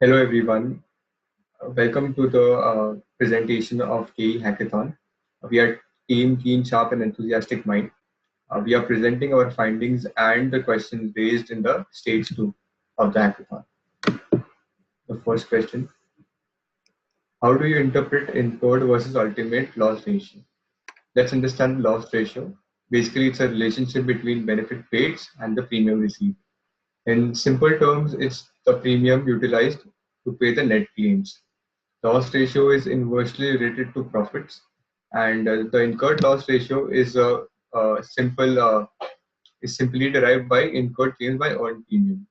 Hello everyone, welcome to the presentation of KAE Hackathon. We are Team Keen, Sharp and Enthusiastic Mind. We are presenting our findings and the questions raised in the stage 2 of the hackathon. The first question, how do you interpret incurred versus ultimate loss ratio? Let's understand the loss ratio. Basically, it's a relationship between benefit paid and the premium received. In simple terms, it's the premium utilized to pay the net claims. Loss ratio is inversely related to profits, and the incurred loss ratio is simply derived by incurred claims by earned premium.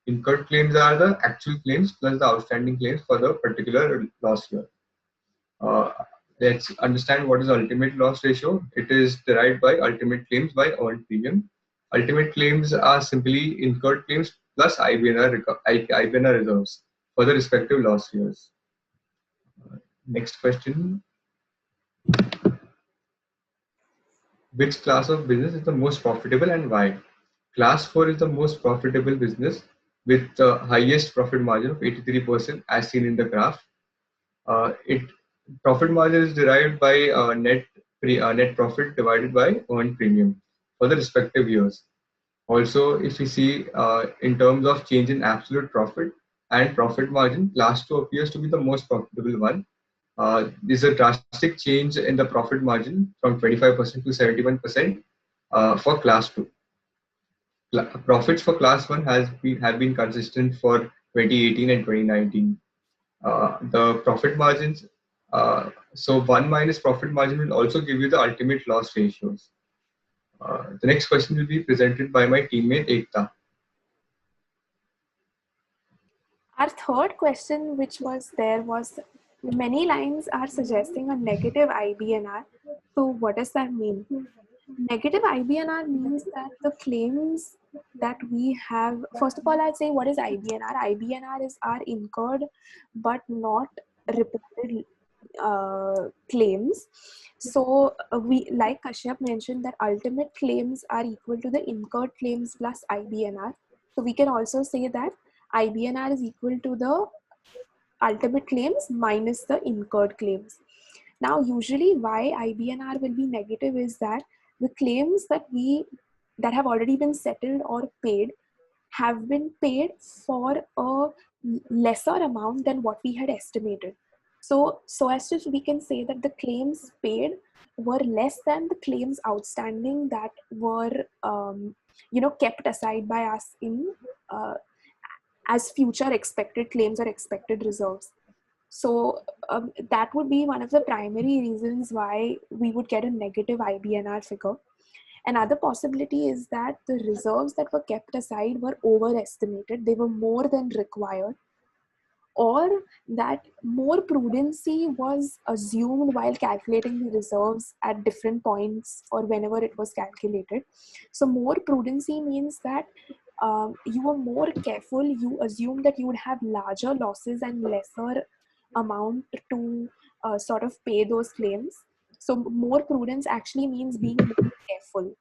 Incurred claims are the actual claims plus the outstanding claims for the particular loss year. Uh, let's understand what is ultimate loss ratio. It is derived by ultimate claims by earned premium. Ultimate claims are simply incurred claims plus IBNR reserves for the respective loss years. Next question. Which class of business is the most profitable and why? Class 4 is the most profitable business with the highest profit margin of 83% as seen in the graph. It profit margin is derived by net profit divided by earned premium for the respective years. Also, if we see in terms of change in absolute profit and profit margin, class 2 appears to be the most profitable one. There's a drastic change in the profit margin from 25% to 71% for class 2. Profits for class 1 have been consistent for 2018 and 2019. The profit margins, so 1 minus profit margin will also give you the ultimate loss ratios. The next question will be presented by my teammate Ekta. Our third question, which was there, was many lines are suggesting a negative IBNR. So what does that mean? Negative IBNR means that the claims that we have, first of all, I'd say what is IBNR? IBNR is our incurred but not reported claims. So we, like Kashyap mentioned, that ultimate claims are equal to the incurred claims plus IBNR. So we can also say that IBNR is equal to the ultimate claims minus the incurred claims. Now, usually why IBNR will be negative is that the claims that have already been settled or paid have been paid for a lesser amount than what we had estimated. So as to we can say that the claims paid were less than the claims outstanding that were kept aside by us in as future expected claims or expected reserves. So that would be one of the primary reasons why we would get a negative IBNR figure. Another possibility is that the reserves that were kept aside were overestimated. They were more than required, or that more prudency was assumed while calculating the reserves at different points or whenever it was calculated. So more prudency means that you were more careful. You assumed that you would have larger losses and lesser amount to sort of pay those claims. So more prudence actually means being more careful.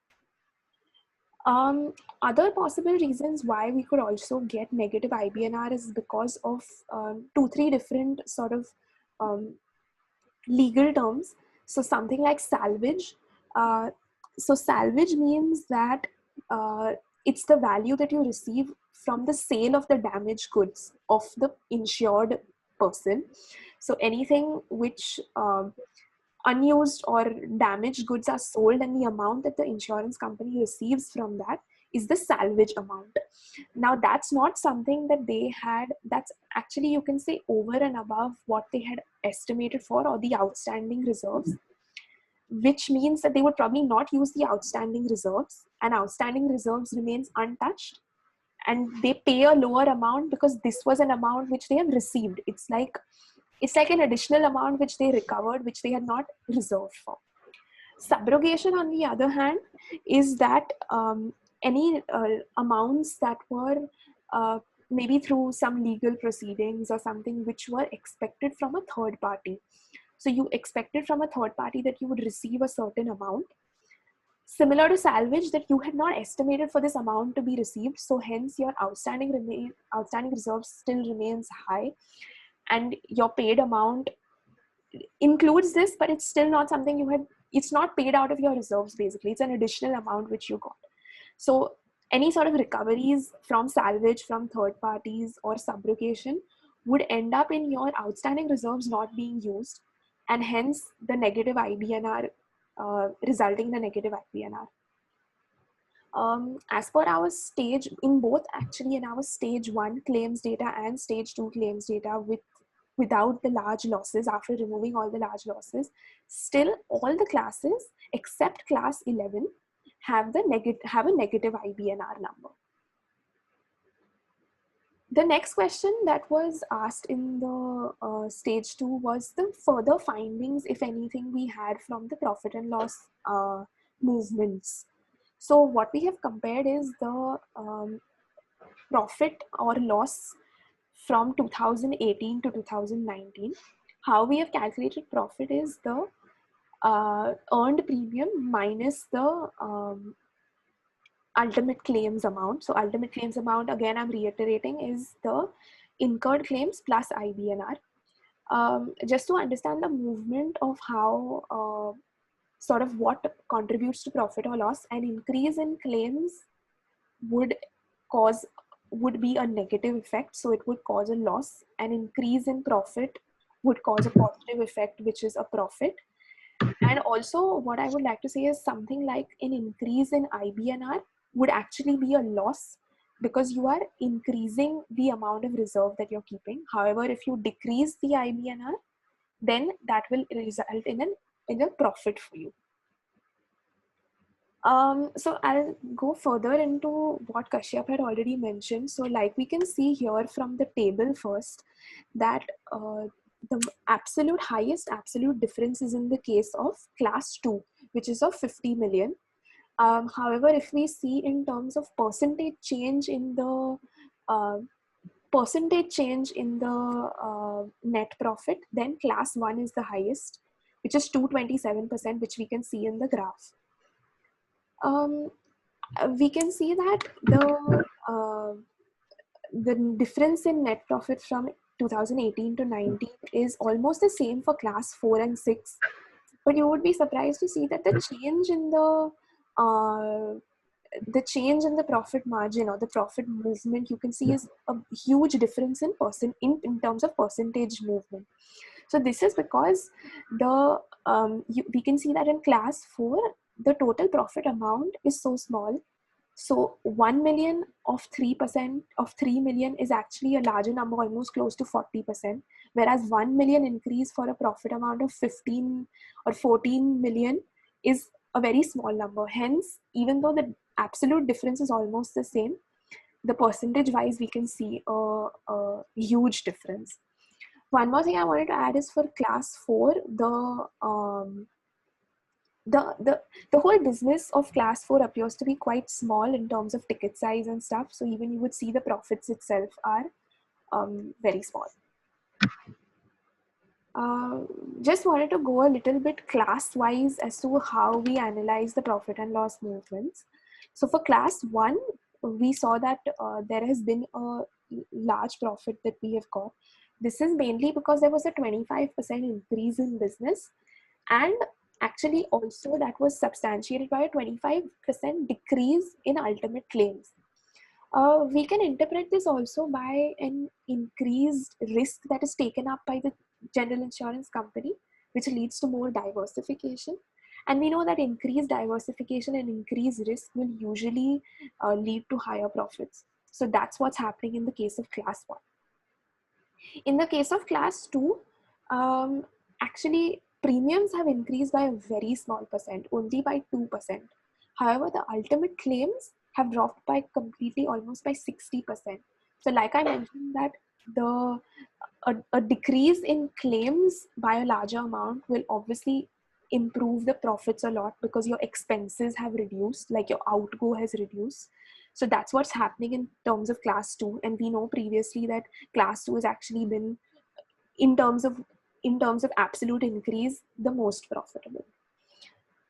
Other possible reasons why we could also get negative IBNR is because of 2-3 different sort of legal terms. So something like salvage. So salvage means that it's the value that you receive from the sale of the damaged goods of the insured person. So anything which unused or damaged goods are sold, and the amount that the insurance company receives from that is the salvage amount. Now that's not something that they had, that's actually, you can say, over and above what they had estimated for or the outstanding reserves, which means that they would probably not use the outstanding reserves, and outstanding reserves remains untouched, and they pay a lower amount because this was an amount which they have received. It's like an additional amount which they recovered, which they had not reserved for. Subrogation, on the other hand, is that any amounts that were maybe through some legal proceedings or something which were expected from a third party. So you expected from a third party that you would receive a certain amount, Similar to salvage, that you had not estimated for this amount to be received, so hence your outstanding reserves still remains high, and your paid amount includes this, but it's still not something you had, it's not paid out of your reserves. Basically, it's an additional amount which you got. So any sort of recoveries from salvage from third parties or subrogation would end up in your outstanding reserves not being used, and hence the negative IBNR, resulting in a negative IBNR. As per our stage, in both actually, in our stage 1 claims data and stage 2 claims data, without the large losses, after removing all the large losses, still all the classes except class 11 have a negative IBNR number. The next question that was asked in the stage 2 was the further findings, if anything, we had from the profit and loss movements. So what we have compared is the profit or loss from 2018 to 2019. How we have calculated profit is the earned premium minus the ultimate claims amount. So ultimate claims amount, again, I'm reiterating, is the incurred claims plus IBNR. Just to understand the movement of how sort of what contributes to profit or loss, an increase in claims would be a negative effect, so it would cause a loss. An increase in profit would cause a positive effect, which is a profit. And also what I would like to say is something like an increase in IBNR would actually be a loss, because you are increasing the amount of reserve that you're keeping. However, if you decrease the IBNR, then that will result in a profit for you. So I'll go further into what Kashyap had already mentioned. So like we can see here from the table first, that the highest absolute difference is in the case of class 2, which is of 50 million. However, if we see in terms of percentage change in the net profit, then class 1 is the highest, which is 227%, which we can see in the graph. We can see that the difference in net profit from 2018 to 19 is almost the same for class 4 and 6, but you would be surprised to see that the change in the profit margin or the profit movement, you can see, is a huge difference in terms of percentage movement. So this is because we can see that in class 4 the total profit amount is so small. So 1 million of 3% of 3 million is actually a larger number, almost close to 40%, whereas 1 million increase for a profit amount of 15 or 14 million is a very small number. Hence, even though the absolute difference is almost the same, the percentage wise we can see a huge difference. One more thing I wanted to add is for class 4, the whole business of class 4 appears to be quite small in terms of ticket size and stuff. So even you would see the profits itself are very small. Just wanted to go a little bit class wise as to how we analyze the profit and loss movements. So for class 1, we saw that there has been a large profit that we have got. This is mainly because there was a 25% increase in business, and actually also that was substantiated by a 25% decrease in ultimate claims. We can interpret this also by an increased risk that is taken up by the general insurance company, which leads to more diversification. And we know that increased diversification and increased risk will usually lead to higher profits. So that's what's happening in the case of class 1. In the case of class 2, actually premiums have increased by a very small percent, only by 2%. However, the ultimate claims have dropped by completely, almost by 60%. So like I mentioned, that a decrease in claims by a larger amount will obviously improve the profits a lot, because your expenses have reduced, like your outgo has reduced. So that's what's happening in terms of class 2. And we know previously that class 2 has actually been, in terms of absolute increase, the most profitable.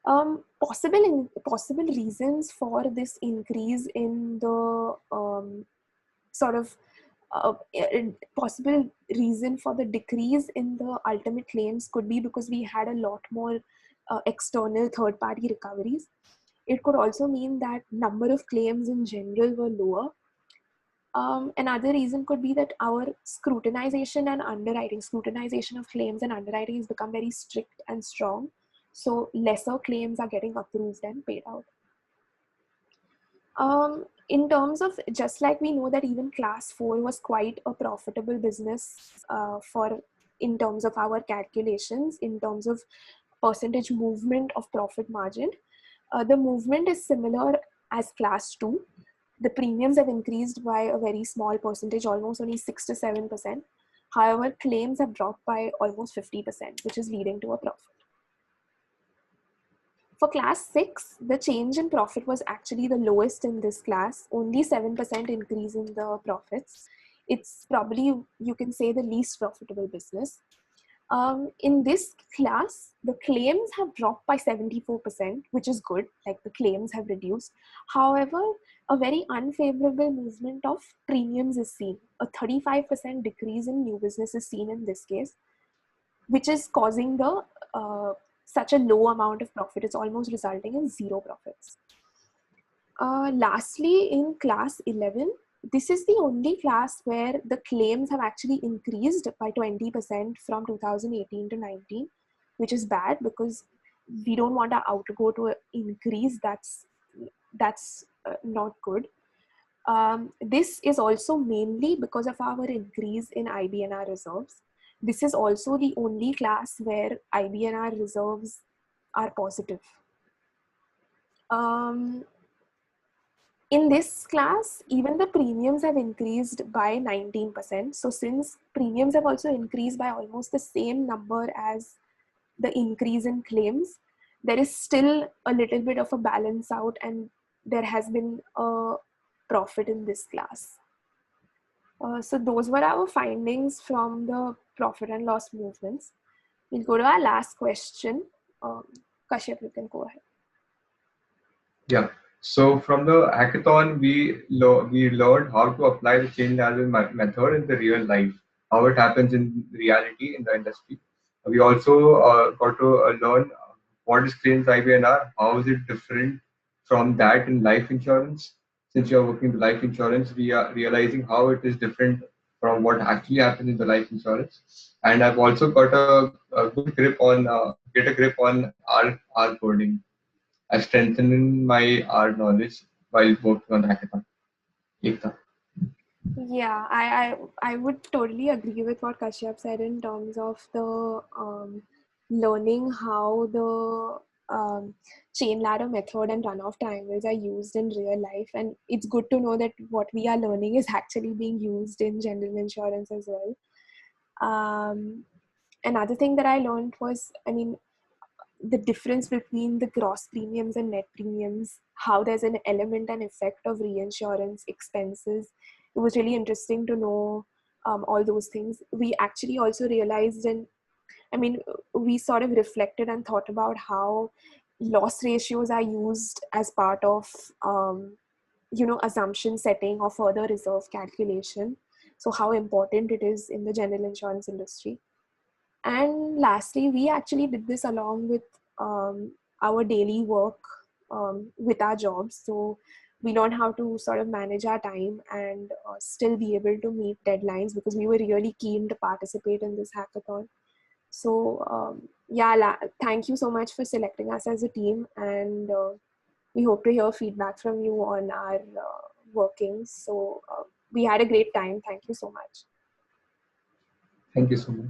Possible reasons for this increase in the sort of possible reason for the decrease in the ultimate claims could be because we had a lot more external third-party recoveries. It could also mean that number of claims in general were lower. Another reason could be that our scrutinization of claims and underwriting has become very strict and strong. So lesser claims are getting approved and paid out. In terms of, just like we know that even class 4 was quite a profitable business in terms of our calculations, in terms of percentage movement of profit margin, the movement is similar as class 2. The premiums have increased by a very small percentage, almost only 6 to 7%. However, claims have dropped by almost 50%, which is leading to a profit. For class 6, the change in profit was actually the lowest in this class, only 7% increase in the profits. It's probably, you can say, the least profitable business. In this class, the claims have dropped by 74%, which is good, like the claims have reduced. However, a very unfavorable movement of premiums is seen. A 35% decrease in new business is seen in this case, which is causing the such a low amount of profit. It's almost resulting in zero profits. Lastly, in class 11, this is the only class where the claims have actually increased by 20% from 2018 to 19, which is bad because we don't want our outgo to increase. That's not good. This is also mainly because of our increase in IBNR reserves. This is also the only class where IBNR reserves are positive. In this class, even the premiums have increased by 19%. So since premiums have also increased by almost the same number as the increase in claims, there is still a little bit of a balance out and there has been a profit in this class. So those were our findings from the profit and loss movements. We'll go to our last question. Kashyap, you can go ahead. Yeah. So from the hackathon, we learned how to apply the chain management method in the real life, how it happens in reality in the industry. We also got to learn what is claims IBNR, how is it different from that in life insurance. Since you are working in life insurance, we are realizing how it is different from what actually happens in the life insurance. And I've also got a good grip on get a grip on R coding. I strengthened my art knowledge while working on the hackathon. Ekta. Yeah, I would totally agree with what Kashyap said in terms of the learning how the chain ladder method and runoff triangles are used in real life. And it's good to know that what we are learning is actually being used in general insurance as well. Another thing that I learned was, the difference between the gross premiums and net premiums, how there's an element and effect of reinsurance expenses. It was really interesting to know all those things. We actually also realized, and we sort of reflected and thought about how loss ratios are used as part of assumption setting or further reserve calculation. So how important it is in the general insurance industry. And lastly, we actually did this along with our daily work with our jobs. So we learned how to sort of manage our time and still be able to meet deadlines because we were really keen to participate in this hackathon. So thank you so much for selecting us as a team, and we hope to hear feedback from you on our workings. So we had a great time. Thank you so much. Thank you so much.